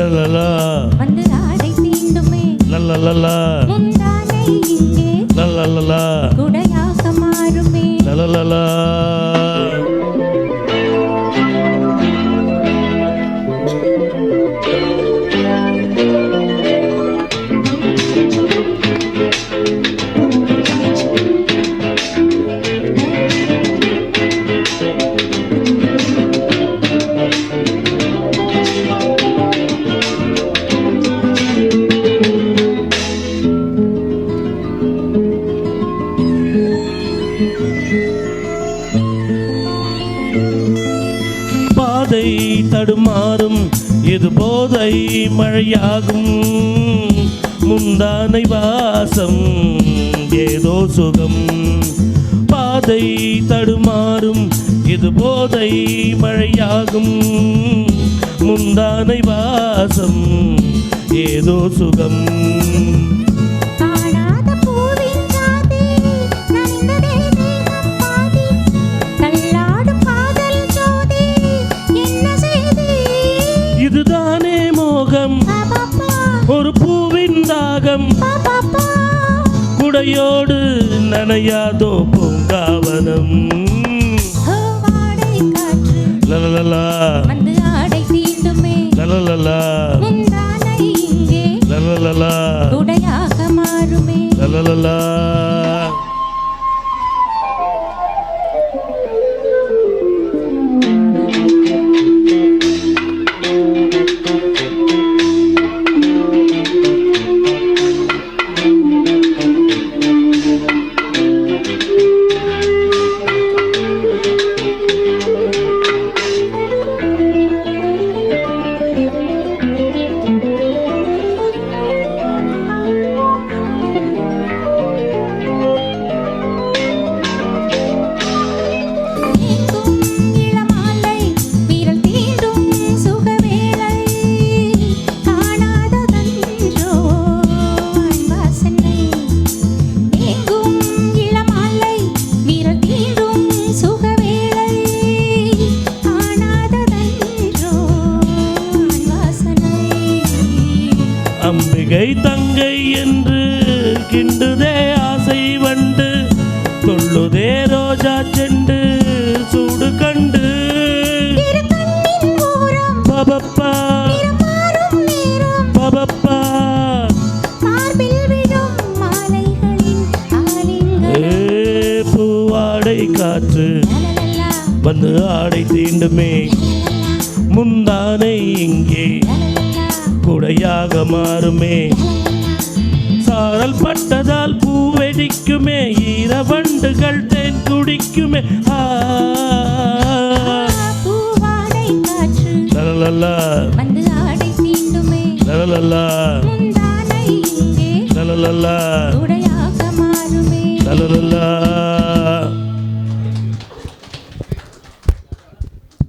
லலலலா வந்து ஆடை தீண்டுமே லலலலா முந்தானை இங்கே லலலலா குடையாக மாறுமே லலலலா பாதை தடுமாறும் இது போதை மழையாகும் முந்தானை வாசம் ஏதோ சுகம் பாதை தடுமாறும் இது போதை மழையாகும் முந்தானை வாசம் ஏதோ சுகம் காணாத பூவின் ஜாதி நனைந்ததே தேகம் பாதி தள்ளாடும் காதல் ஜோதி என்ன செய்தி இதுதானே மோகம் பாப்பா ஒரு பூவின் தாகம் பாப்பா குடையோடு நனையாதோ பூங்காவனம் வாடை காற்று லலலலா வந்து ஆடை தீண்டுமே லலலலா முந்தானை இங்கே லலலலா குடையாக மாறுமே லலலலா எங்கும் இளமாலை விரல் தீண்டும் சுகவேளை காணாததன்றோ வாசனை எங்கும் இளமாலை விரல் தீண்டும் சுகவேளை காணாததன்றோ வாசனை அம்பிகை தங்கை என்று கிண்டுதே ஆசை வண்டு கொள்ளுதே ரோஜா செண்டு சூடு கண்டு திருக்கண்ணின் ஓரம் பபப்பா நிறமாறும் நேரம் பபப்பா மார்பில் விழும் மாலைகளின் ஆலிங்கனம் பூவாடை காற்று லலலலா வந்து ஆடை தீண்டுமே முந்தானை இங்கே லலலலா குடையாக மாறுமே சாரல் பட்டதால் பூ வெடிக்குமே ஈரவண்டுகள் தேன் குடிக்குமே பூவாடை காற்று லலலலா வந்து ஆடை தீண்டுமே லலலலா முந்தானை இங்கே லலலலா குடையாக மாறுமே லலலலா